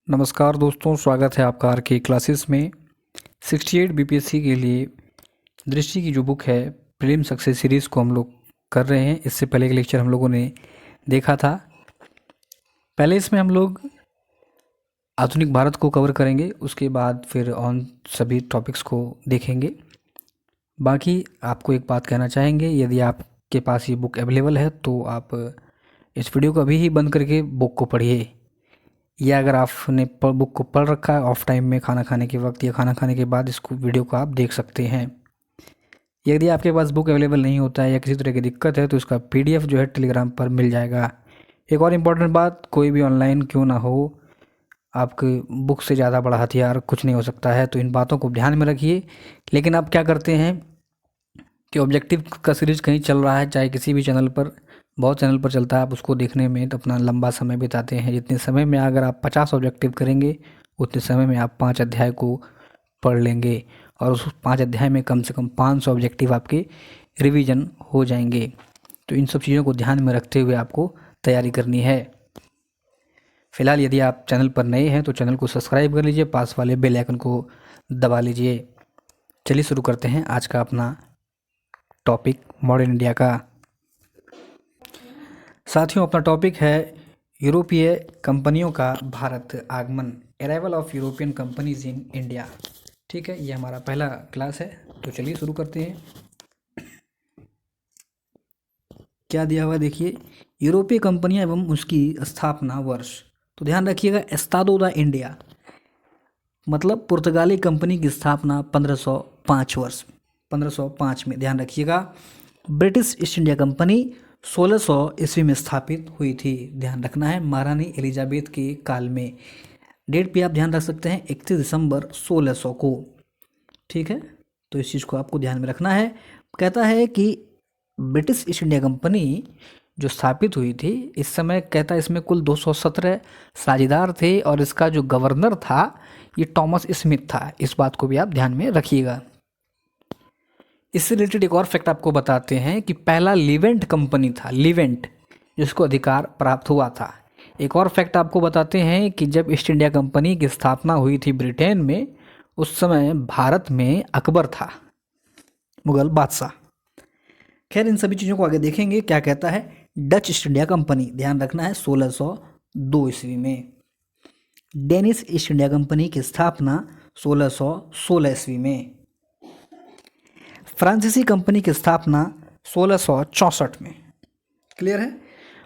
नमस्कार दोस्तों, स्वागत है आपका आर के क्लासेस में। 68 बीपीएससी के लिए दृष्टि की जो बुक है प्रीलिम सक्सेस सीरीज़ को हम लोग कर रहे हैं। इससे पहले के लेक्चर हम लोगों ने देखा था। पहले इसमें हम लोग आधुनिक भारत को कवर करेंगे, उसके बाद फिर ऑन सभी टॉपिक्स को देखेंगे। बाकी आपको एक बात कहना चाहेंगे, यदि आपके पास ये बुक अवेलेबल है तो आप इस वीडियो को अभी ही बंद करके बुक को पढ़िए, या अगर आपने बुक को पढ़ रखा है ऑफ टाइम में खाना खाने के वक्त या खाना खाने के बाद इसको वीडियो को आप देख सकते हैं। यदि आपके पास बुक अवेलेबल नहीं होता है या किसी तरह की दिक्कत है तो इसका पीडीएफ जो है टेलीग्राम पर मिल जाएगा। एक और इम्पॉर्टेंट बात, कोई भी ऑनलाइन क्यों ना हो, आपके बुक से ज़्यादा बड़ा हथियार कुछ नहीं हो सकता है, तो इन बातों को ध्यान में रखिए। लेकिन आप क्या करते हैं कि ऑब्जेक्टिव का सीरीज कहीं चल रहा है, चाहे किसी भी चैनल पर, बहुत चैनल पर चलता है, आप उसको देखने में तो अपना लंबा समय बिताते हैं। जितने समय में अगर आप 50 ऑब्जेक्टिव करेंगे उतने समय में आप 5 अध्याय को पढ़ लेंगे, और उस 5 अध्याय में कम से कम 500 ऑब्जेक्टिव आपके रिवीजन हो जाएंगे। तो इन सब चीज़ों को ध्यान में रखते हुए आपको तैयारी करनी है। फिलहाल यदि आप चैनल पर नए हैं तो चैनल को सब्सक्राइब कर लीजिए, पास वाले बेल आइकन को दबा लीजिए। चलिए शुरू करते हैं आज का अपना टॉपिक, मॉडर्न इंडिया का। साथियों, अपना टॉपिक है यूरोपीय कंपनियों का भारत आगमन, arrival of European companies in India. ठीक है, ये हमारा पहला क्लास है, तो चलिए शुरू करते हैं। क्या दिया हुआ देखिए, यूरोपीय कंपनियां एवं उसकी स्थापना वर्ष। तो ध्यान रखिएगा, एस्तादो दा इंडिया मतलब पुर्तगाली कंपनी की स्थापना 1505 में। ध्यान रखिएगा, ब्रिटिश ईस्ट इंडिया कंपनी 1600 ईस्वी में स्थापित हुई थी। ध्यान रखना है, महारानी एलिजाबेथ के काल में। डेट भी आप ध्यान रख सकते हैं, 31 दिसंबर 1600 को। ठीक है, तो इस चीज़ को आपको ध्यान में रखना है। कहता है कि ब्रिटिश ईस्ट इंडिया कंपनी जो स्थापित हुई थी, इस समय कहता है इसमें कुल 217 साझेदार थे, और इसका जो गवर्नर था ये टॉमस स्मिथ था। इस बात को भी आप ध्यान में रखिएगा। इससे रिलेटेड एक और फैक्ट आपको बताते हैं कि पहला लिवेंट कंपनी था, लिवेंट, जिसको अधिकार प्राप्त हुआ था। एक और फैक्ट आपको बताते हैं कि जब ईस्ट इंडिया कंपनी की स्थापना हुई थी ब्रिटेन में, उस समय भारत में अकबर था, मुगल बादशाह। खैर, इन सभी चीज़ों को आगे देखेंगे। क्या कहता है, डच ईस्ट इंडिया कंपनी, ध्यान रखना है 1602 ईस्वी में। डेनिश ईस्ट इंडिया कंपनी की स्थापना 1616 ईस्वी में। फ्रांसीसी कंपनी की स्थापना 1664 में। क्लियर है।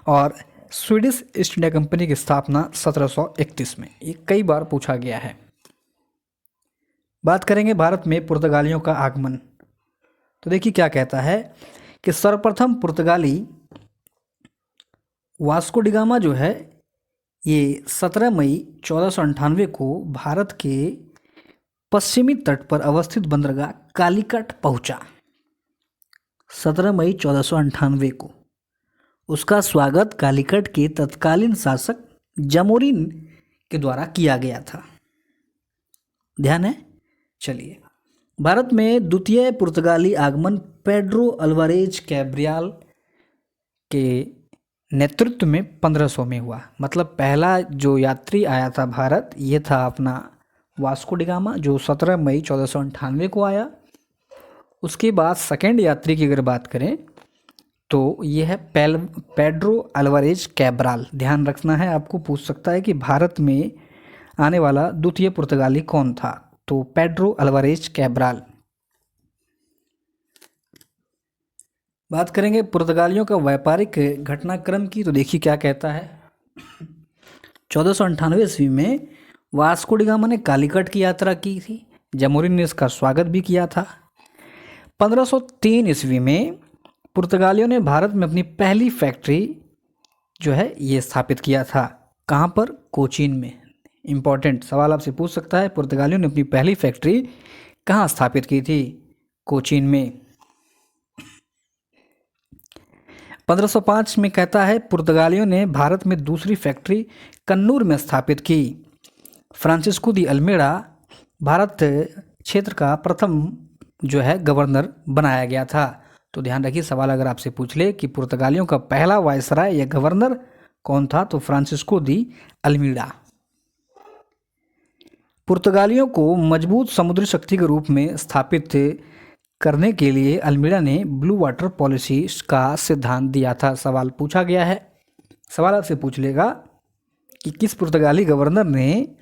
और स्वीडिश ईस्ट इंडिया कंपनी की स्थापना 1731 में। ये कई बार पूछा गया है। बात करेंगे भारत में पुर्तगालियों का आगमन। तो देखिए क्या कहता है कि सर्वप्रथम पुर्तगाली वास्को डी गामा जो है, ये 17 मई 1498 को भारत के पश्चिमी तट पर अवस्थित बंदरगाह कालीकट पहुंचा। 17 मई 1498 को उसका स्वागत कालीकट के तत्कालीन शासक जमोरिन के द्वारा किया गया था। ध्यान है। चलिए, भारत में द्वितीय पुर्तगाली आगमन पेड्रो अल्वारेज कैब्रियाल के नेतृत्व में 1500 में हुआ। मतलब पहला जो यात्री आया था भारत, ये था अपना वास्को डी गामा, जो 17 मई 1498 को आया। उसके बाद सेकेंड यात्री की अगर बात करें तो ये है पेड्रो अल्वारेज कैब्राल। ध्यान रखना है, आपको पूछ सकता है कि भारत में आने वाला द्वितीय पुर्तगाली कौन था, तो पेड्रो अल्वारेज कैब्राल। बात करेंगे पुर्तगालियों का व्यापारिक घटनाक्रम की, तो देखिए क्या कहता है। 1498 ईस्वी में वास्को डी गामा ने कालीकट की यात्रा की थी, जमोरिन ने इसका स्वागत भी किया था। 1503 ईस्वी में पुर्तगालियों ने भारत में अपनी पहली फैक्ट्री जो है ये स्थापित किया था। कहाँ पर? कोचीन में। इम्पॉर्टेंट सवाल आपसे पूछ सकता है, पुर्तगालियों ने अपनी पहली फैक्ट्री कहाँ स्थापित की थी? कोचीन में। 1505 में कहता है पुर्तगालियों ने भारत में दूसरी फैक्ट्री कन्नूर में स्थापित की। फ्रांसिस्को दी अल्मेड़ा भारत क्षेत्र का प्रथम जो है गवर्नर बनाया गया था। तो ध्यान रखिए, सवाल अगर आपसे पूछ ले कि पुर्तगालियों का पहला वायसराय या गवर्नर कौन था, तो फ्रांसिस्को दी अल्मीड़ा। पुर्तगालियों को मजबूत समुद्री शक्ति के रूप में स्थापित करने के लिए अल्मीड़ा ने ब्लू वाटर पॉलिसी का सिद्धांत दिया था। सवाल पूछा गया है, सवाल आपसे पूछ लेगा कि किस पुर्तगाली गवर्नर ने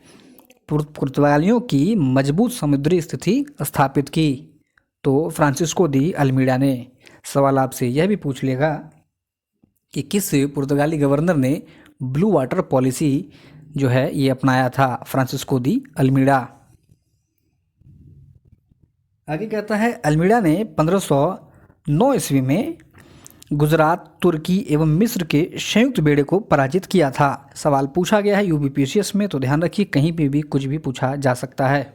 पुर्तगालियों की मजबूत समुद्री स्थिति स्थापित की? तो फ्रांसिस्को दी अल्मीड़ा ने। सवाल आपसे यह भी पूछ लेगा कि किस पुर्तगाली गवर्नर ने ब्लू वाटर पॉलिसी जो है ये अपनाया था? Francisco de Almeida. आगे कहता है अल्मीड़ा ने 1509 ईस्वी में गुजरात, तुर्की एवं मिस्र के संयुक्त बेड़े को पराजित किया था। सवाल पूछा गया है यूबीपीसीएस में, तो ध्यान रखिए कहीं पे भी कुछ भी पूछा जा सकता है।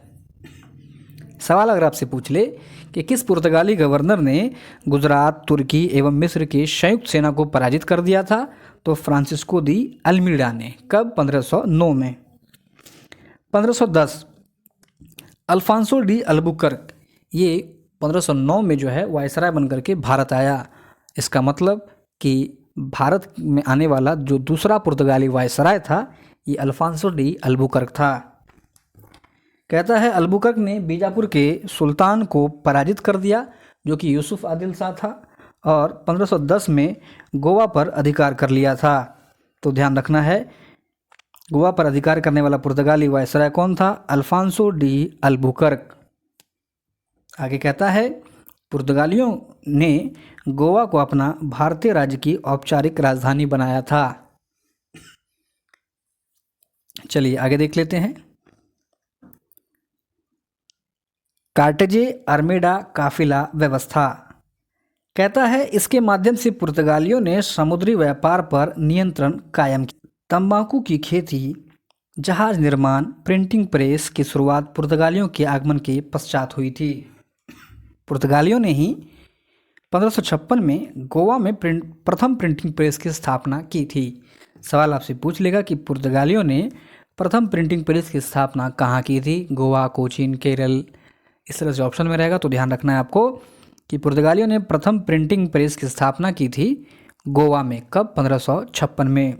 सवाल अगर आपसे पूछ ले कि किस पुर्तगाली गवर्नर ने गुजरात, तुर्की एवं मिस्र के संयुक्त सेना को पराजित कर दिया था? तो फ्रांसिस्को दी अल्मीड़ा ने। कब? 1509 में। 1510 अल्फांसो डी अल्बुकर्क, ये 1509 में जो है वायसराय बनकर के भारत आया। इसका मतलब कि भारत में आने वाला जो दूसरा पुर्तगाली वायसराय था ये अल्फांसो डी अल्बुकर्क था। कहता है अल्बुकर्क ने बीजापुर के सुल्तान को पराजित कर दिया जो कि यूसुफ आदिल शाह था, और 1510 में गोवा पर अधिकार कर लिया था। तो ध्यान रखना है, गोवा पर अधिकार करने वाला पुर्तगाली वायसराय कौन था? Alfonso de Albuquerque. आगे कहता है पुर्तगालियों ने गोवा को अपना भारतीय राज्य की औपचारिक राजधानी बनाया था। चलिए आगे देख लेते हैं। कार्टेजे आर्मेडा काफिला व्यवस्था। कहता है इसके माध्यम से पुर्तगालियों ने समुद्री व्यापार पर नियंत्रण कायम किया। तंबाकू की खेती, जहाज निर्माण, प्रिंटिंग प्रेस की शुरुआत पुर्तगालियों के आगमन के पश्चात हुई थी। पुर्तगालियों ने ही 1556 में गोवा में प्रथम प्रिंटिंग प्रेस की स्थापना की थी। सवाल आपसे पूछ लेगा कि पुर्तगालियों ने प्रथम प्रिंटिंग प्रेस की स्थापना कहाँ की थी? गोवा, कोचीन, केरल, इस तरह से ऑप्शन में रहेगा। तो ध्यान रखना है आपको कि पुर्तगालियों ने प्रथम प्रिंटिंग प्रेस की स्थापना की थी गोवा में। कब? 1556 में।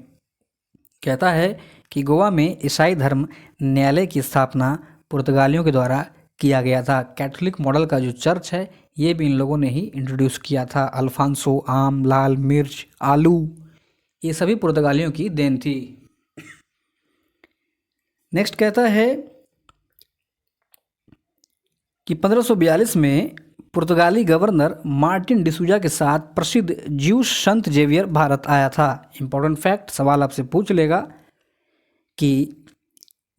कहता है कि गोवा में ईसाई धर्म न्यायालय की स्थापना पुर्तगालियों के द्वारा किया गया था। कैथोलिक मॉडल का जो चर्च है ये भी इन लोगों ने ही इंट्रोड्यूस किया था। अल्फांसो, आम, लाल मिर्च, आलू, ये सभी पुर्तगालियों की देन थी। नेक्स्ट कहता है कि 1542 में पुर्तगाली गवर्नर मार्टिन डिसूजा के साथ प्रसिद्ध ज्यूश संत जेवियर भारत आया था। इंपॉर्टेंट फैक्ट, सवाल आपसे पूछ लेगा कि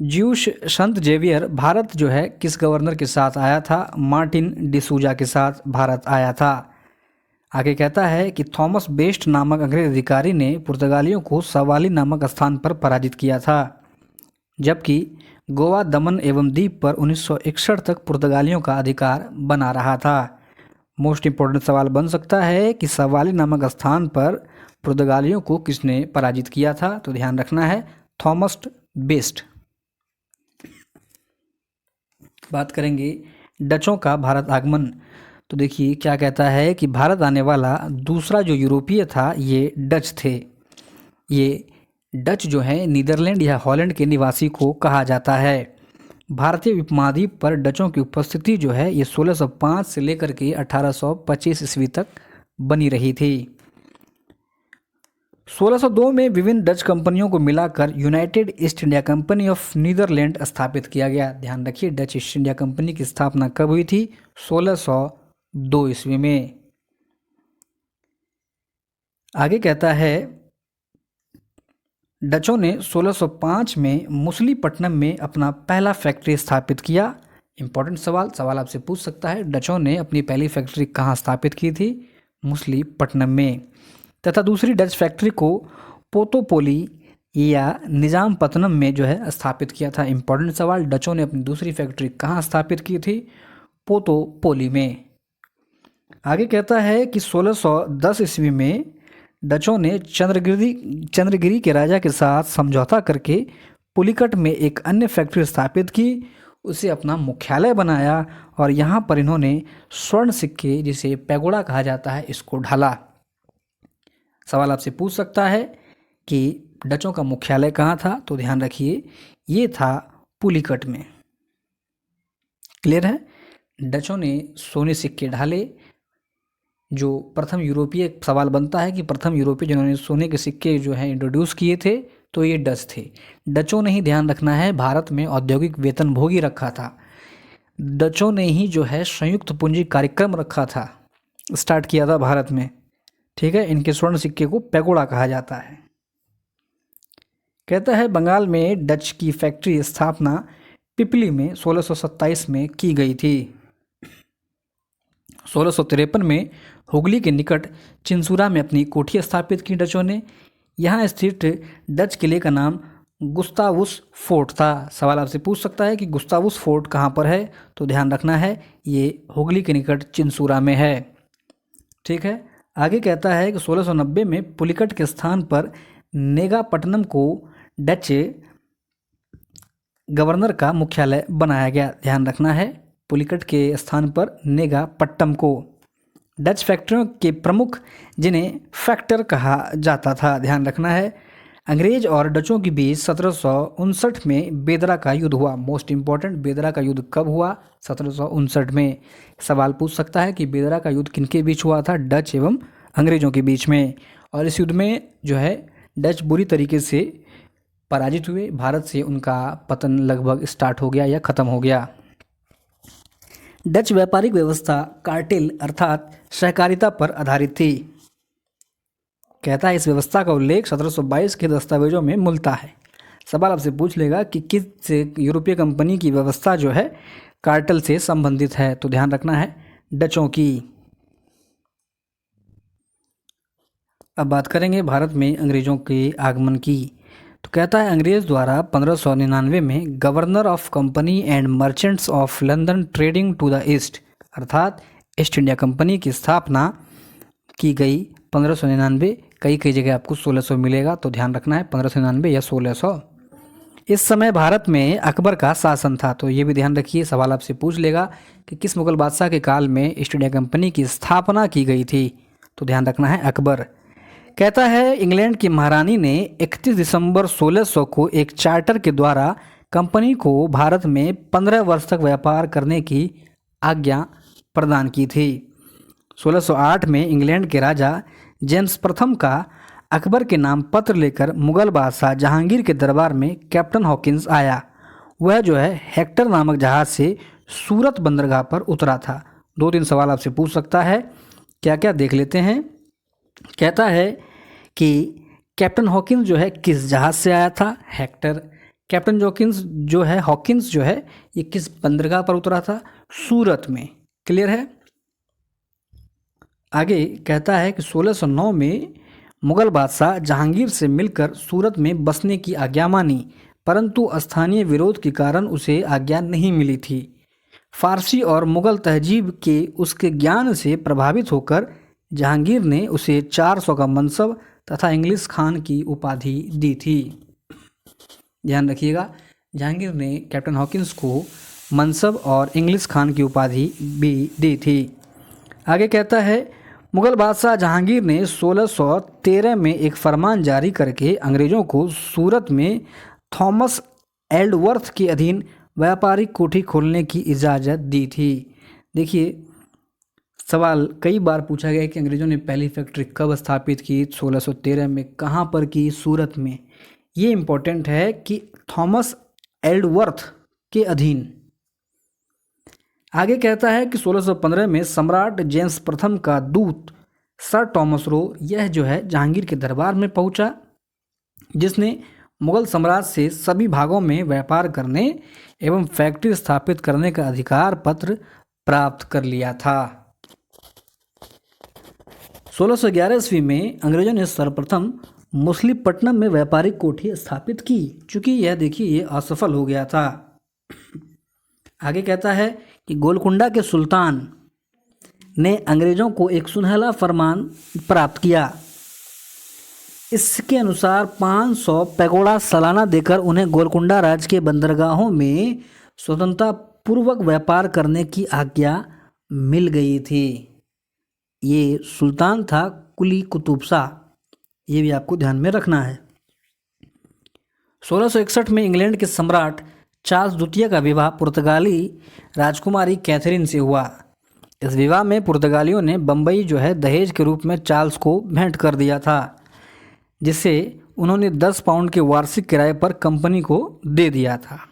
ज्यूश संत जेवियर भारत जो है किस गवर्नर के साथ आया था? मार्टिन डिसूजा के साथ भारत आया था। आगे कहता है कि थॉमस बेस्ट नामक अंग्रेज अधिकारी ने पुर्तगालियों को सवाली नामक स्थान पर पराजित किया था, जबकि गोवा, दमन एवं दीप पर 1961 तक पुर्तगालियों का अधिकार बना रहा था। मोस्ट इंपॉर्टेंट सवाल बन सकता है कि सवाली नामक स्थान पर पुर्तगालियों को किसने पराजित किया था? तो ध्यान रखना है, थॉमस बेस्ट। बात करेंगे डचों का भारत आगमन। तो देखिए क्या कहता है कि भारत आने वाला दूसरा जो यूरोपीय था ये डच थे। ये डच जो है नीदरलैंड या हॉलैंड के निवासी को कहा जाता है। भारतीय उपमहाद्वीप पर डचों की उपस्थिति जो है ये 1605 से लेकर के 1825 ईस्वी तक बनी रही थी। 1602 में विभिन्न डच कंपनियों को मिलाकर United East India Company of Netherland स्थापित किया गया। ध्यान रखिए डच ईस्ट इंडिया कंपनी की स्थापना कब हुई थी? 1602 ईस्वी में। आगे कहता है डचों ने 1605 में मुसलीपट्टनम में अपना पहला फैक्ट्री स्थापित किया। इंपॉर्टेंट सवाल आपसे पूछ सकता है, डचों ने अपनी पहली फैक्ट्री कहाँ स्थापित की थी? मुसलीपट्टनम में। तथा दूसरी डच फैक्ट्री को पोतोपोली या निजामपट्टनम में जो है स्थापित किया था। इंपॉर्टेंट सवाल, डचों ने अपनी दूसरी फैक्ट्री कहाँ स्थापित की थी? पोतोपोली में। आगे कहता है कि 1610 ईस्वी में डचों ने चंद्रगिरी के राजा के साथ समझौता करके पुलिकट में एक अन्य फैक्ट्री स्थापित की, उसे अपना मुख्यालय बनाया और यहाँ पर इन्होंने स्वर्ण सिक्के, जिसे पैगोडा कहा जाता है, इसको ढाला। सवाल आपसे पूछ सकता है कि डचों का मुख्यालय कहाँ था? तो ध्यान रखिए ये था पुलिकट में। क्लियर है। डचों ने सोने सिक्के ढाले। जो प्रथम यूरोपीय सवाल बनता है कि प्रथम यूरोपीय जिन्होंने सोने के सिक्के जो है इंट्रोड्यूस किए थे, तो ये डच थे। डचों ने ही, ध्यान रखना है, भारत में औद्योगिक वेतन भोगी रखा था। डचों ने ही जो है संयुक्त पूंजी कार्यक्रम रखा था, स्टार्ट किया था भारत में। ठीक है, इनके स्वर्ण सिक्के को पैगोडा कहा जाता है। कहता है बंगाल में डच की फैक्ट्री स्थापना पिपली में 1627 में की गई थी। 1653 में हुगली के निकट चिंसुरा में अपनी कोठी स्थापित की डचों ने। यहाँ स्थित डच किले का नाम गुस्तावुस फोर्ट था। सवाल आपसे पूछ सकता है कि गुस्तावुस फोर्ट कहाँ पर है, तो ध्यान रखना है ये हुगली के निकट चिंसुरा में है। ठीक है, आगे कहता है कि 1690 में पुलिकट के स्थान पर नेगापट्टनम को डच गवर्नर का मुख्यालय बनाया गया। ध्यान रखना है, पुलिकट के स्थान पर नेगापट्टनम को। डच फैक्ट्रियों के प्रमुख जिन्हें फैक्टर कहा जाता था, ध्यान रखना है। अंग्रेज और डचों के बीच 1759 में बेदरा का युद्ध हुआ। मोस्ट इंपॉर्टेंट, बेदरा का युद्ध कब हुआ? 1759 में। सवाल पूछ सकता है कि बेदरा का युद्ध किनके बीच हुआ था? डच एवं अंग्रेजों के बीच में। और इस युद्ध में जो है डच बुरी तरीके से पराजित हुए। भारत से उनका पतन लगभग स्टार्ट हो गया या ख़त्म हो गया। डच व्यापारिक व्यवस्था कार्टेल अर्थात सहकारिता पर आधारित थी। कहता है इस व्यवस्था का उल्लेख 1722 के दस्तावेजों में मिलता है। सवाल आपसे पूछ लेगा कि किस यूरोपीय कंपनी की व्यवस्था जो है कार्टेल से संबंधित है, तो ध्यान रखना है डचों की। अब बात करेंगे भारत में अंग्रेजों के आगमन की। तो कहता है अंग्रेज द्वारा 1599 में governor of company and merchants of London trading to the East अर्थात ईस्ट इंडिया कंपनी की स्थापना की गई 1599। कई जगह आपको 1600 मिलेगा, तो ध्यान रखना है 1599 या 1600। इस समय भारत में अकबर का शासन था, तो ये भी ध्यान रखिए। सवाल आपसे पूछ लेगा कि किस मुगल बादशाह के काल में ईस्ट इंडिया कंपनी की स्थापना की गई थी, तो ध्यान रखना है अकबर। कहता है इंग्लैंड की महारानी ने 31 दिसंबर 1600 को एक चार्टर के द्वारा कंपनी को भारत में 15 वर्ष तक व्यापार करने की आज्ञा प्रदान की थी। 1608 में इंग्लैंड के राजा जेम्स प्रथम का अकबर के नाम पत्र लेकर मुगल बादशाह जहांगीर के दरबार में कैप्टन हॉकिंस आया। वह जो है हेक्टर नामक जहाज से सूरत बंदरगाह पर उतरा था। 2-3 सवाल आपसे पूछ सकता है, क्या क्या देख लेते हैं। कहता है कि कैप्टन हॉकिंस जो है किस जहाज़ से आया था? हेक्टर। कैप्टन हॉकिंस जो है ये किस बंदरगाह पर उतरा था? सूरत में। क्लियर है। आगे कहता है कि 1609 में मुगल बादशाह जहांगीर से मिलकर सूरत में बसने की आज्ञा मानी, परंतु स्थानीय विरोध के कारण उसे आज्ञा नहीं मिली थी। फारसी और मुगल तहजीब के उसके ज्ञान से प्रभावित होकर जहांगीर ने उसे 400 का मनसब तथा इंग्लिश खान की उपाधि दी थी। ध्यान रखिएगा, जहांगीर ने कैप्टन हॉकिंस को मनसब और इंग्लिश खान की उपाधि भी दी थी। आगे कहता है मुगल बादशाह जहांगीर ने 1613 में एक फरमान जारी करके अंग्रेज़ों को सूरत में थॉमस एल्डवर्थ के अधीन व्यापारिक कोठी खोलने की इजाज़त दी थी। देखिए सवाल कई बार पूछा गया कि अंग्रेज़ों ने पहली फैक्ट्री कब स्थापित की? 1613 में। कहाँ पर की? सूरत में। ये इम्पोर्टेंट है कि थॉमस एल्डवर्थ के अधीन। आगे कहता है कि 1615 में सम्राट जेम्स प्रथम का दूत सर टॉमस रो यह जो है जहांगीर के दरबार में पहुंचा, जिसने मुगल साम्राज्य से सभी भागों में व्यापार करने एवं फैक्ट्री स्थापित करने का अधिकार पत्र प्राप्त कर लिया था। 1611 ईस्वी में अंग्रेजों ने सर्वप्रथम मछलीपट्टनम में व्यापारिक कोठी स्थापित की, चूँकि यह देखिए ये असफल हो गया था। आगे कहता है कि गोलकुंडा के सुल्तान ने अंग्रेजों को एक सुनहला फरमान प्राप्त किया। इसके अनुसार 500 पैगोडा सालाना देकर उन्हें गोलकुंडा राज्य के बंदरगाहों में स्वतंत्रता पूर्वक व्यापार करने की आज्ञा मिल गई थी। ये सुल्तान था कुली कुतुब शाह, ये भी आपको ध्यान में रखना है। 1661 में इंग्लैंड के सम्राट चार्ल्स द्वितीय का विवाह पुर्तगाली राजकुमारी कैथरीन से हुआ। इस विवाह में पुर्तगालियों ने बम्बई जो है दहेज के रूप में चार्ल्स को भेंट कर दिया था, जिसे उन्होंने 10 पाउंड के वार्षिक किराए पर कंपनी को दे दिया था।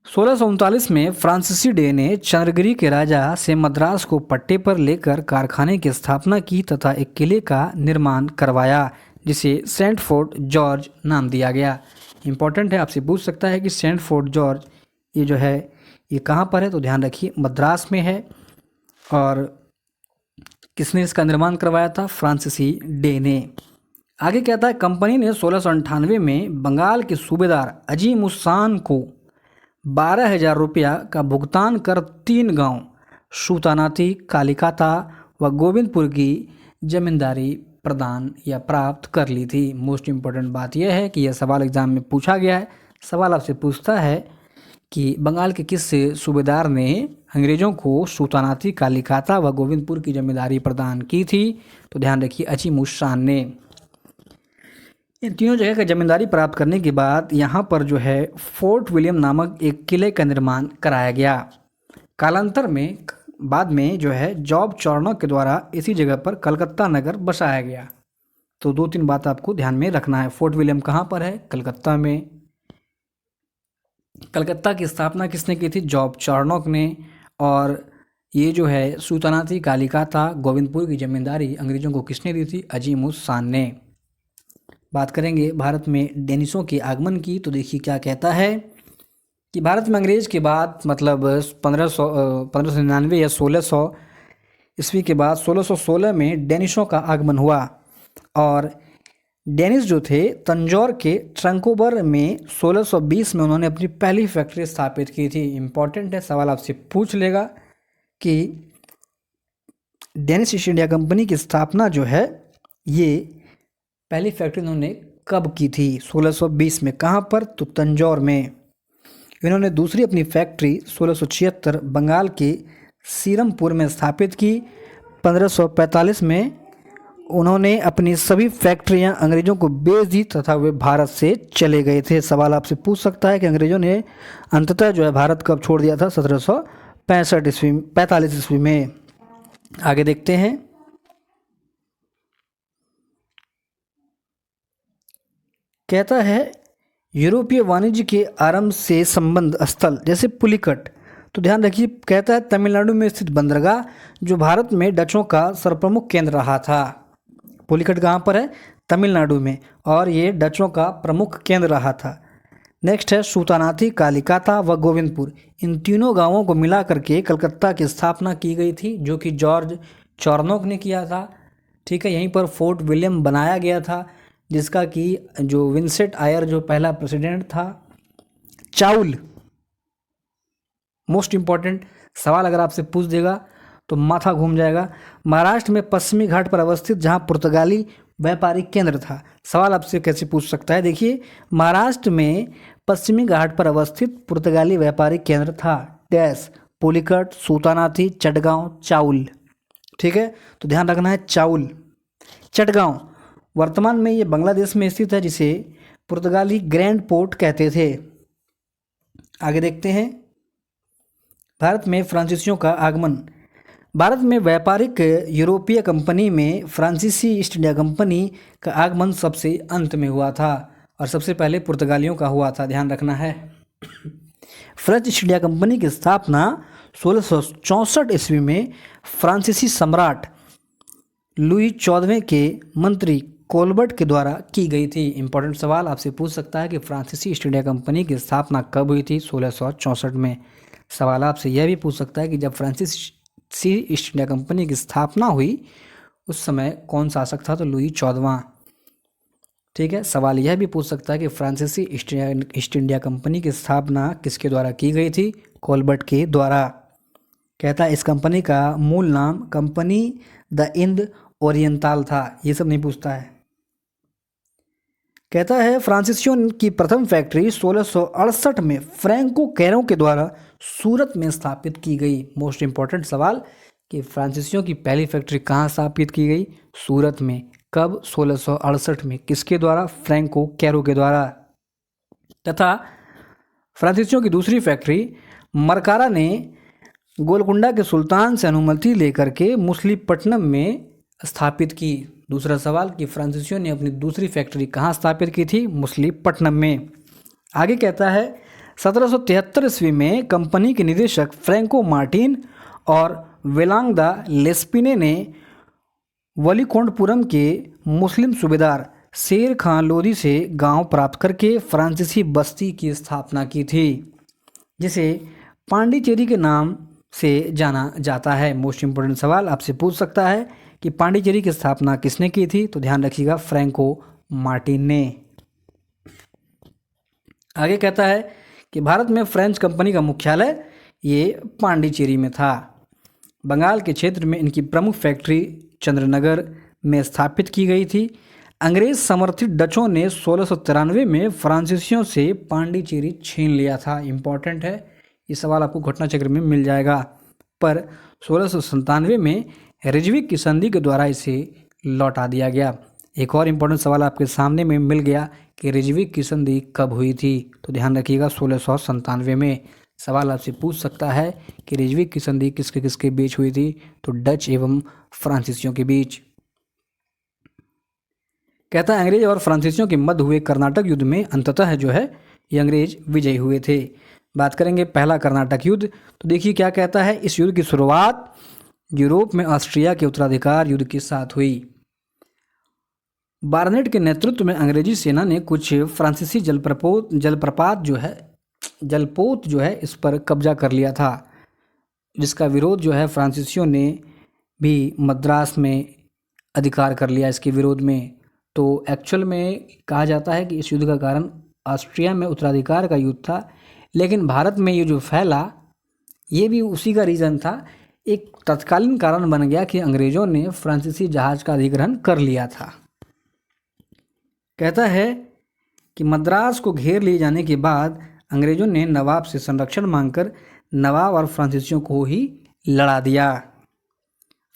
1639 में फ्रांसीसी डे ने चंद्रगिरी के राजा से मद्रास को पट्टे पर लेकर कारखाने की स्थापना की तथा एक किले का निर्माण करवाया, जिसे सेंट फोर्ट जॉर्ज नाम दिया गया। इंपॉर्टेंट है, आपसे पूछ सकता है कि सेंट फोर्ट जॉर्ज ये जो है ये कहाँ पर है, तो ध्यान रखिए मद्रास में है। और किसने इसका निर्माण करवाया था? फ्रांसीसी डे ने। आगे कहता है कंपनी ने 1698 में बंगाल के सूबेदार अजीम उस्सान को 12,000 रुपया का भुगतान कर 3 गांव सूतानाथी, कालिकाता व गोविंदपुर की जमींदारी प्रदान या प्राप्त कर ली थी। मोस्ट इम्पोर्टेंट बात यह है कि यह सवाल एग्जाम में पूछा गया है। सवाल आपसे पूछता है कि बंगाल के किस सूबेदार ने अंग्रेजों को सूतानाथी, कालिकाता व गोविंदपुर की जमींदारी प्रदान की थी, तो ध्यान रखिए अजीम उस्सान ने। इन तीनों जगह का जमींदारी प्राप्त करने के बाद यहाँ पर जो है फोर्ट विलियम नामक एक किले का निर्माण कराया गया। कालांतर में बाद में जो है जॉब चार्नोक के द्वारा इसी जगह पर कलकत्ता नगर बसाया गया। तो 2-3 बात आपको ध्यान में रखना है। फोर्ट विलियम कहाँ पर है? कलकत्ता में। कलकत्ता की स्थापना किसने की थी? जॉब चार्नोक ने। और ये जो है सूतानाथी, कालिकाता, गोविंदपुर की जमींदारी अंग्रेजों को किसने दी थी? अजीम उस्सान ने। बात करेंगे भारत में डेनिशों के आगमन की, तो देखिए क्या कहता है कि भारत में अंग्रेज के बाद मतलब 1599 या 1600 ईस्वी के बाद 1616 में डेनिशों का आगमन हुआ। और डेनिश जो थे तंजौर के ट्रंकोबर में 1620 में उन्होंने अपनी पहली फैक्ट्री स्थापित की थी। इम्पॉर्टेंट है, सवाल आपसे पूछ लेगा कि डेनिश ईस्ट इंडिया कंपनी की स्थापना जो है ये पहली फैक्ट्री उन्होंने कब की थी? 1620 में। कहाँ पर? तो तंजौर में। इन्होंने दूसरी अपनी फैक्ट्री 1676 बंगाल के सीरमपुर में स्थापित की। 1545 में उन्होंने अपनी सभी फैक्ट्रियां अंग्रेजों को बेच दी तथा वे भारत से चले गए थे। सवाल आपसे पूछ सकता है कि अंग्रेजों ने अंततः जो है भारत कब छोड़ दिया था? 1745 ईस्वी में। आगे देखते हैं। कहता है यूरोपीय वाणिज्य के आरंभ से संबंध स्थल जैसे पुलिकट, तो ध्यान रखिए कहता है तमिलनाडु में स्थित बंदरगाह जो भारत में डचों का सर्वप्रमुख केंद्र रहा था। पुलिकट कहाँ पर है? तमिलनाडु में। और ये डचों का प्रमुख केंद्र रहा था। नेक्स्ट है सूतानाथी, कालिकाता व गोविंदपुर। इन तीनों गांवों को मिला करके कलकत्ता की स्थापना की गई थी, जो कि जॉर्ज चार्नोक ने किया था। ठीक है, यहीं पर फोर्ट विलियम बनाया गया था, जिसका कि जो विंसेंट आयर जो पहला प्रेसिडेंट था। चाउल, मोस्ट इम्पॉर्टेंट सवाल अगर आपसे पूछ देगा तो माथा घूम जाएगा। महाराष्ट्र में पश्चिमी घाट पर अवस्थित जहां पुर्तगाली व्यापारिक केंद्र था। सवाल आपसे कैसे पूछ सकता है? देखिए महाराष्ट्र में पश्चिमी घाट पर अवस्थित पुर्तगाली व्यापारिक केंद्र था। डैश, पुलिकट, सूतानाथी, चटगांव, चाउल। ठीक है, तो ध्यान रखना है चाउल। चटगांव वर्तमान में ये बांग्लादेश में स्थित है, जिसे पुर्तगाली ग्रैंड पोर्ट कहते थे। आगे देखते हैं। भारत में फ्रांसीसियों का आगमन। भारत में व्यापारिक यूरोपीय कंपनी में फ्रांसीसी ईस्ट इंडिया कंपनी का आगमन सबसे अंत में हुआ था और सबसे पहले पुर्तगालियों का हुआ था। ध्यान रखना है। फ्रेंच ईस्ट इंडिया कंपनी की स्थापना 1664 ईस्वी में फ्रांसीसी सम्राट लुई 14वें के मंत्री कोलबर्ट के द्वारा की गई थी। इंपॉर्टेंट सवाल आपसे पूछ सकता है कि फ्रांसीसी ईस्ट इंडिया कंपनी की स्थापना कब हुई थी? 1664 में। सवाल आपसे यह भी पूछ सकता है कि जब फ्रांसीसी ईस्ट इंडिया कंपनी की स्थापना हुई उस समय कौन शासक था? तो लुई 14वां। ठीक है, सवाल यह भी पूछ सकता है कि फ्रांसीसी ईस्ट इंडिया कंपनी की स्थापना किसके द्वारा की गई थी? कोलबर्ट के द्वारा। कहता है इस कंपनी का मूल नाम कंपनी द इंड ओरिएंताल था। ये सब नहीं पूछता है। कहता है फ्रांसीसियों की प्रथम फैक्ट्री 1668 में फ्रैंको कैरो के द्वारा सूरत में स्थापित की गई। मोस्ट इंपॉर्टेंट सवाल कि फ्रांसीसियों की पहली फैक्ट्री कहाँ स्थापित की गई? सूरत में। कब? 1668 में। किसके द्वारा? फ्रैंको कैरो के द्वारा। तथा फ्रांसीसियों की दूसरी फैक्ट्री मरकारा ने गोलकुंडा के सुल्तान से अनुमति लेकर के मुसलीपट्टनम में स्थापित की। दूसरा सवाल कि फ्रांसीसियों ने अपनी दूसरी फैक्ट्री कहाँ स्थापित की थी? मुसलीपट्टनम में। आगे कहता है 1773 ईस्वी में कंपनी के निदेशक फ्रैंको मार्टिन और वेलांगदा लेस्पिने ने वलीकोंडपुरम के मुस्लिम सूबेदार शेर खां लोदी से गांव प्राप्त करके फ्रांसीसी बस्ती की स्थापना की थी, जिसे पांडिचेरी के नाम से जाना जाता है। मोस्ट इंपोर्टेंट सवाल आपसे पूछ सकता है कि पांडिचेरी की स्थापना किसने की थी? तो ध्यान रखिएगा, फ्रैंको मार्टिन ने। आगे कहता है कि भारत में फ्रेंच कंपनी का मुख्यालय ये पांडिचेरी में था। बंगाल के क्षेत्र में इनकी प्रमुख फैक्ट्री चंद्रनगर में स्थापित की गई थी। अंग्रेज समर्थित डचों ने 1693 में फ्रांसीसियों से पांडिचेरी छीन लिया था। इंपॉर्टेंट है, ये सवाल आपको घटना चक्र में मिल जाएगा। पर 1697 में रिजविक की संधि के द्वारा इसे लौटा दिया गया। एक और इम्पोर्टेंट सवाल आपके सामने में मिल गया कि रिजविक की संधि कब हुई थी? तो ध्यान रखिएगा 1697 में। सवाल आपसे पूछ सकता है कि रिजविक की संधि किसके किसके बीच हुई थी? तो डच एवं फ्रांसीसियों के बीच। कहता है अंग्रेज और फ्रांसीसियों के मध्य हुए कर्नाटक युद्ध में अंततः जो है ये अंग्रेज विजयी हुए थे। बात करेंगे पहला कर्नाटक युद्ध, तो देखिए क्या कहता है। इस युद्ध की शुरुआत यूरोप में ऑस्ट्रिया के उत्तराधिकार युद्ध के साथ हुई। बार्नेट के नेतृत्व में अंग्रेजी सेना ने कुछ फ्रांसीसी जलपोत जो है इस पर कब्जा कर लिया था, जिसका विरोध जो है फ्रांसीसियों ने भी मद्रास में अधिकार कर लिया इसके विरोध में। तो एक्चुअल में कहा जाता है कि इस युद्ध का कारण ऑस्ट्रिया में उत्तराधिकार का युद्ध था, लेकिन भारत में ये जो फैला ये भी उसी का रीज़न था। एक तत्कालीन कारण बन गया कि अंग्रेज़ों ने फ्रांसीसी जहाज़ का अधिग्रहण कर लिया था। कहता है कि मद्रास को घेर लिए जाने के बाद अंग्रेज़ों ने नवाब से संरक्षण मांगकर नवाब और फ्रांसीसियों को ही लड़ा दिया।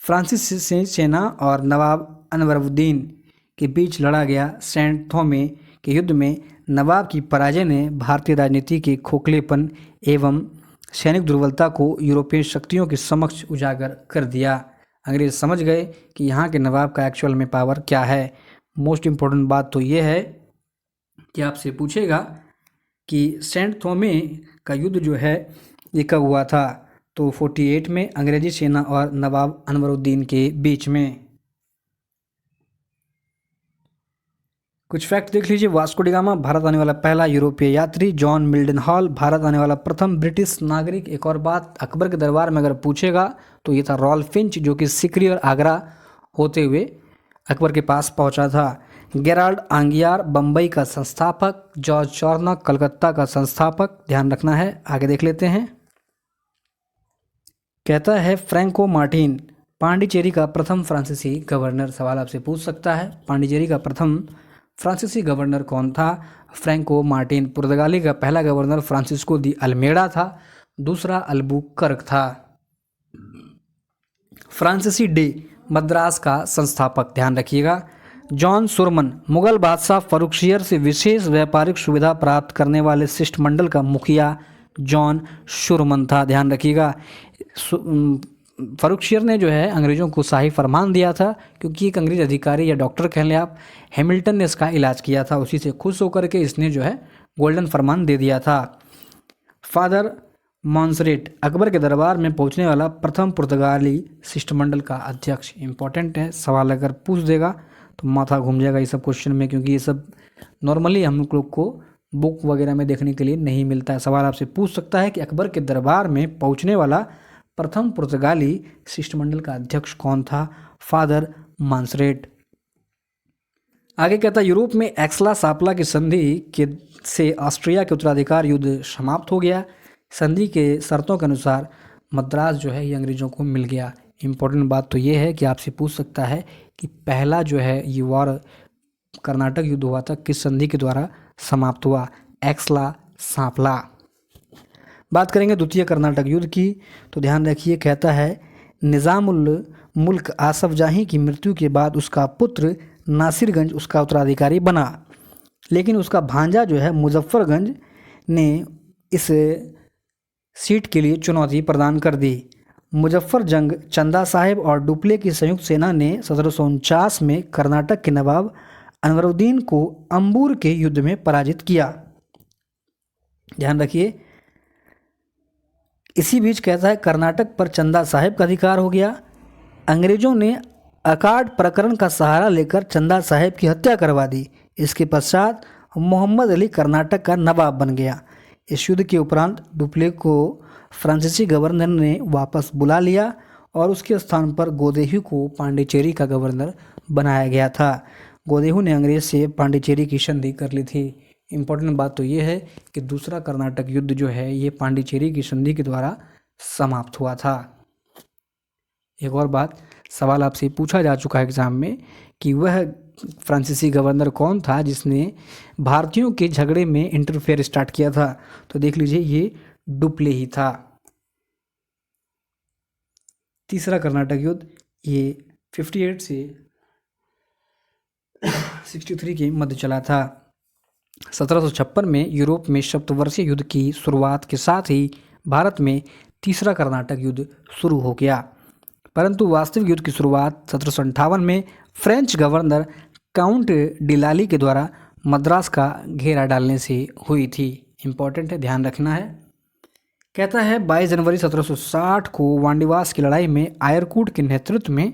फ्रांसीसी सेना और नवाब अनवरुद्दीन के बीच लड़ा गया सेंट थोमे के युद्ध में नवाब की पराजय ने भारतीय राजनीति के खोखलेपन एवं सैनिक दुर्बलता को यूरोपीय शक्तियों के समक्ष उजागर कर दिया। अंग्रेज समझ गए कि यहाँ के नवाब का एक्चुअल में पावर क्या है। मोस्ट इम्पोर्टेंट बात तो ये है कि आपसे पूछेगा कि सेंट थोमे का युद्ध जो है ये कब हुआ था? तो 48 में अंग्रेजी सेना और नवाब अनवरुद्दीन के बीच में। कुछ फैक्ट देख लीजिए। वास्को डी गामा भारत आने वाला पहला यूरोपीय यात्री। जॉन मिल्डन हॉल भारत आने वाला प्रथम ब्रिटिश नागरिक। एक और बात, अकबर के दरबार में अगर पूछेगा तो ये था रॉल्फ फिंच, जो कि सिकरी और आगरा होते हुए अकबर के पास पहुंचा था। गेराल्ड आंगियार बम्बई का संस्थापक। जॉर्ज चॉर्नक कलकत्ता का संस्थापक। ध्यान रखना है। आगे देख लेते हैं। कहता है फ्रैंको मार्टिन पांडिचेरी का प्रथम फ्रांसीसी गवर्नर। सवाल आपसे पूछ सकता है पांडिचेरी का प्रथम फ्रांसीसी गवर्नर कौन था? Franco Martin. पुर्तगाली का पहला गवर्नर फ्रांसिस्को दी अल्मेडा था, दूसरा अल्बुकर्क था। फ्रांसीसी डे मद्रास का संस्थापक। ध्यान रखिएगा। जॉन सुरमन मुगल बादशाह फरुखशियर से विशेष व्यापारिक सुविधा प्राप्त करने वाले शिष्टमंडल का मुखिया जॉन शुरमन था। ध्यान रखिएगा। फरुखशियर ने जो है अंग्रेज़ों को शाही फरमान दिया था, क्योंकि एक अंग्रेज अधिकारी या डॉक्टर कह लें आप, हैमिल्टन ने इसका इलाज किया था। उसी से खुश होकर के इसने जो है गोल्डन फरमान दे दिया था। फादर मॉन्सरेट अकबर के दरबार में पहुंचने वाला प्रथम पुर्तगाली शिष्टमंडल का अध्यक्ष। इंपॉर्टेंट है, सवाल अगर पूछ देगा तो माथा घूम जाएगा ये सब क्वेश्चन में, क्योंकि ये सब नॉर्मली हम लोग को बुक वगैरह में देखने के लिए नहीं मिलता है। सवाल आपसे पूछ सकता है कि अकबर के दरबार में पहुंचने वाला प्रथम पुर्तगाली शिष्टमंडल का अध्यक्ष कौन था? फादर मॉन्सरेट। आगे कहता है यूरोप में एक्सला सापला की संधि के से ऑस्ट्रिया के उत्तराधिकार युद्ध समाप्त हो गया। संधि के शर्तों के अनुसार मद्रास जो है ये अंग्रेज़ों को मिल गया। इम्पोर्टेंट बात तो ये है कि आपसे पूछ सकता है कि पहला जो है ये वॉर कर्नाटक युद्ध हुआ था किस संधि के द्वारा समाप्त हुआ? एक्सला सापला। बात करेंगे द्वितीय कर्नाटक युद्ध की, तो ध्यान रखिए। कहता है निज़ामुल मुल्क आसफ जाही की मृत्यु के बाद उसका पुत्र नासिरगंज उसका उत्तराधिकारी बना, लेकिन उसका भांजा जो है मुजफ्फरगंज ने इस सीट के लिए चुनौती प्रदान कर दी। मुजफ्फर जंग, चंदा साहिब और डुप्ले की संयुक्त सेना ने 1749 में कर्नाटक के नवाब अनवरुद्दीन को अंबूर के युद्ध में पराजित किया। ध्यान रखिए, इसी बीच कहता है कर्नाटक पर चंदा साहिब का अधिकार हो गया। अंग्रेजों ने अकाड प्रकरण का सहारा लेकर चंदा साहिब की हत्या करवा दी। इसके पश्चात मोहम्मद अली कर्नाटक का नवाब बन गया। इस युद्ध के उपरांत डुप्ले को फ्रांसीसी गवर्नर ने वापस बुला लिया और उसके स्थान पर गोदेहू को पांडिचेरी का गवर्नर बनाया गया था। गोदेहू ने अंग्रेज से पांडिचेरी की संधि कर ली थी। इम्पोर्टेंट बात तो ये है कि दूसरा कर्नाटक युद्ध जो है ये पांडिचेरी की संधि के द्वारा समाप्त हुआ था। एक और बात, सवाल आपसे पूछा जा चुका है एग्जाम में कि वह फ्रांसीसी गवर्नर कौन था जिसने भारतीयों के झगड़े में इंटरफेयर स्टार्ट किया था। तो देख लीजिए, ये डुप्ले ही था। तीसरा कर्नाटक युद्ध ये 58 से 63 के मध्य चला था। 1756 में यूरोप में सप्तवर्षीय युद्ध की शुरुआत के साथ ही भारत में तीसरा कर्नाटक युद्ध शुरू हो गया, परंतु वास्तविक युद्ध की शुरुआत 1758 में फ्रेंच गवर्नर काउंट डिलाली के द्वारा मद्रास का घेरा डालने से हुई थी। इम्पोर्टेंट है, ध्यान रखना है। कहता है 22 जनवरी 1760 को वांडीवास की लड़ाई में आयरकूट के नेतृत्व में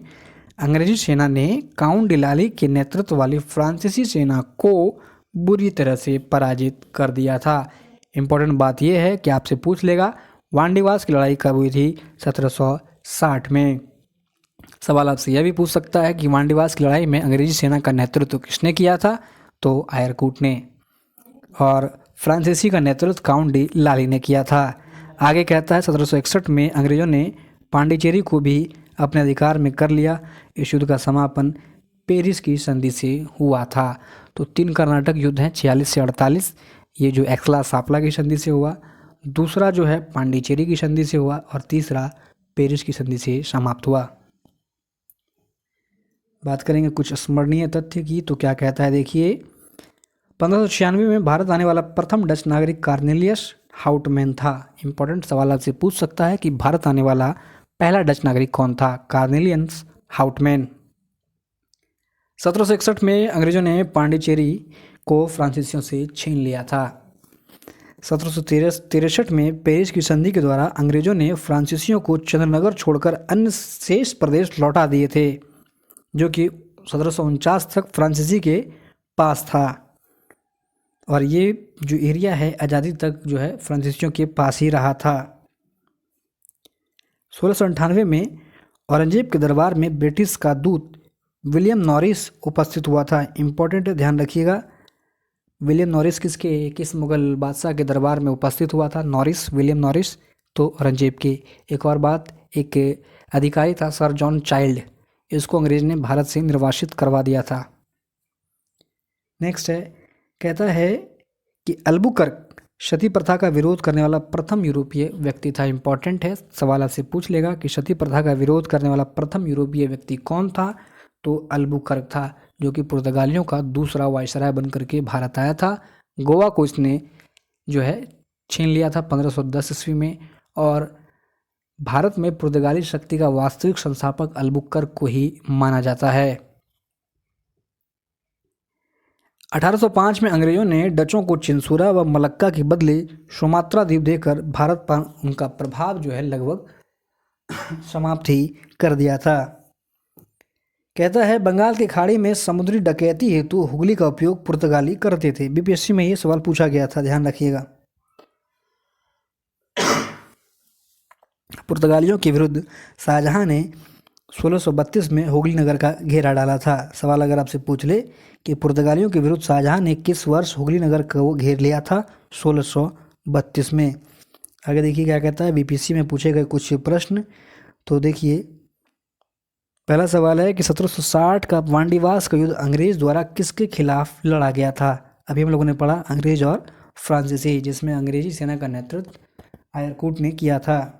अंग्रेजी सेना ने काउंट डिलाली के नेतृत्व वाली फ्रांसीसी सेना को बुरी तरह से पराजित कर दिया था। इम्पोर्टेंट बात यह है कि आपसे पूछ लेगा वांडीवास की लड़ाई कब हुई थी? 1760 में। सवाल आपसे यह भी पूछ सकता है कि वांडीवास की लड़ाई में अंग्रेजी सेना का नेतृत्व किसने किया था? तो आयरकूट ने, और फ्रांसीसी का नेतृत्व काउंट डी लाली ने किया था। आगे कहता है 1761 में अंग्रेजों ने पांडिचेरी को भी अपने अधिकार में कर लिया। इस युद्ध का समापन पेरिस की संधि से हुआ था। तो 3 कर्नाटक युद्ध हैं 46 से 48। ये जो एक्सला सापला की संधि से हुआ, दूसरा जो है पांडिचेरी की संधि से हुआ, और तीसरा पेरिस की संधि से समाप्त हुआ। बात करेंगे कुछ स्मरणीय तथ्य की, तो क्या कहता है देखिए, 1596 में भारत आने वाला प्रथम डच नागरिक कार्नेलियस हाउटमैन था। इंपॉर्टेंट सवाल आपसे पूछ सकता है कि भारत आने वाला पहला डच नागरिक कौन था? Cornelius Houtman. 1761 में अंग्रेजों ने पांडिचेरी को फ्रांसीसियों से छीन लिया था। 1763 में पेरिस की संधि के द्वारा अंग्रेजों ने फ्रांसीसियों को चंद्रनगर छोड़कर अन्य शेष प्रदेश लौटा दिए थे, जो कि 1749 तक फ्रांसीसी के पास था, और ये जो एरिया है आज़ादी तक जो है फ्रांसीसियों के पास ही रहा था। 1698 में औरंगजेब के दरबार में ब्रिटिश का दूत विलियम नॉरिस उपस्थित हुआ था। इम्पोर्टेंट, ध्यान रखिएगा, विलियम नॉरिस किस मुगल बादशाह के दरबार में उपस्थित हुआ था? नॉरिस, विलियम नॉरिस, तो औरंगजेब के। एक और बात, एक अधिकारी था सर जॉन चाइल्ड, इसको अंग्रेज ने भारत से निर्वासित करवा दिया था। नेक्स्ट है, कहता है कि अल्बुकर्क सती प्रथा का विरोध करने वाला प्रथम यूरोपीय व्यक्ति था। इंपॉर्टेंट है, सवाल आपसे पूछ लेगा कि सती प्रथा का विरोध करने वाला प्रथम यूरोपीय व्यक्ति कौन था? तो अल्बुकर्क था, जो कि पुर्तगालियों का दूसरा वायसराय बनकर के भारत आया था। गोवा को इसने जो है छीन लिया था 1510 ईस्वी में, और भारत में पुर्तगाली शक्ति का वास्तविक संस्थापक अल्बुकर्क को ही माना जाता है। 1805 में अंग्रेजों ने डचों को चिंसूरा व मलक्का के बदले सुमात्रा द्वीप देकर भारत पर उनका प्रभाव जो है लगभग समाप्त ही कर दिया था। कहता है बंगाल की खाड़ी में समुद्री डकैती हेतु हुगली का उपयोग पुर्तगाली करते थे। बीपीएससी में ये सवाल पूछा गया था, ध्यान रखिएगा। पुर्तगालियों के विरुद्ध शाहजहां ने 1632 में हुगली नगर का घेरा डाला था। सवाल अगर आपसे पूछ ले कि पुर्तगालियों के विरुद्ध शाहजहां ने किस वर्ष हुगली नगर को घेर लिया था? 1632 में। आगे देखिए क्या कहता है, बीपीएससी में पूछे गए कुछ प्रश्न। तो देखिए, पहला सवाल है कि 1760 का वांडीवास का युद्ध अंग्रेज द्वारा किसके खिलाफ लड़ा गया था? अभी हम लोगों ने पढ़ा अंग्रेज और फ्रांसीसी, जिसमें अंग्रेजी सेना का नेतृत्व आयरकूट ने किया था।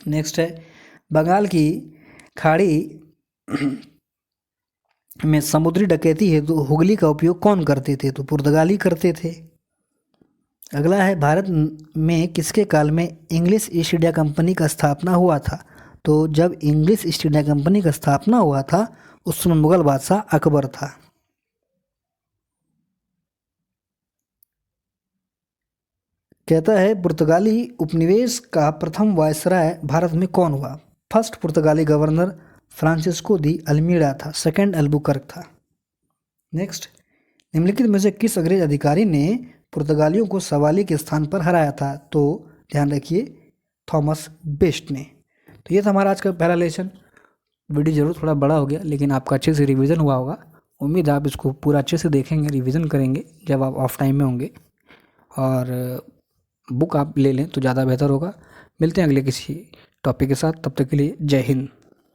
नेक्स्ट है, बंगाल की खाड़ी में समुद्री डकैती हेतु हुगली का उपयोग कौन करते थे? तो पुर्तगाली करते थे। अगला है, भारत में किसके काल में इंग्लिश ईस्ट इंडिया कंपनी का स्थापना हुआ था? तो जब इंग्लिश ईस्ट इंडिया कंपनी का स्थापना हुआ था उस समय मुगल बादशाह अकबर था। कहता है, पुर्तगाली उपनिवेश का प्रथम वायसराय भारत में कौन हुआ? फर्स्ट पुर्तगाली गवर्नर फ्रांसिस्को दी अल्मीड़ा था, सेकंड अल्बुकर्क था। नेक्स्ट, निम्नलिखित में से किस अंग्रेज अधिकारी ने पुर्तगालियों को सवाली के स्थान पर हराया था? तो ध्यान रखिए, थॉमस बेस्ट ने। तो ये था हमारा आज का पहला लेसन। वीडियो जरूर थोड़ा बड़ा हो गया, लेकिन आपका अच्छे से रिवीजन हुआ होगा। उम्मीद है आप इसको पूरा अच्छे से देखेंगे, रिवीजन करेंगे जब आप ऑफ टाइम में होंगे, और बुक आप ले लें तो ज़्यादा बेहतर होगा। मिलते हैं अगले किसी टॉपिक के साथ, तब तक के लिए जय हिंद।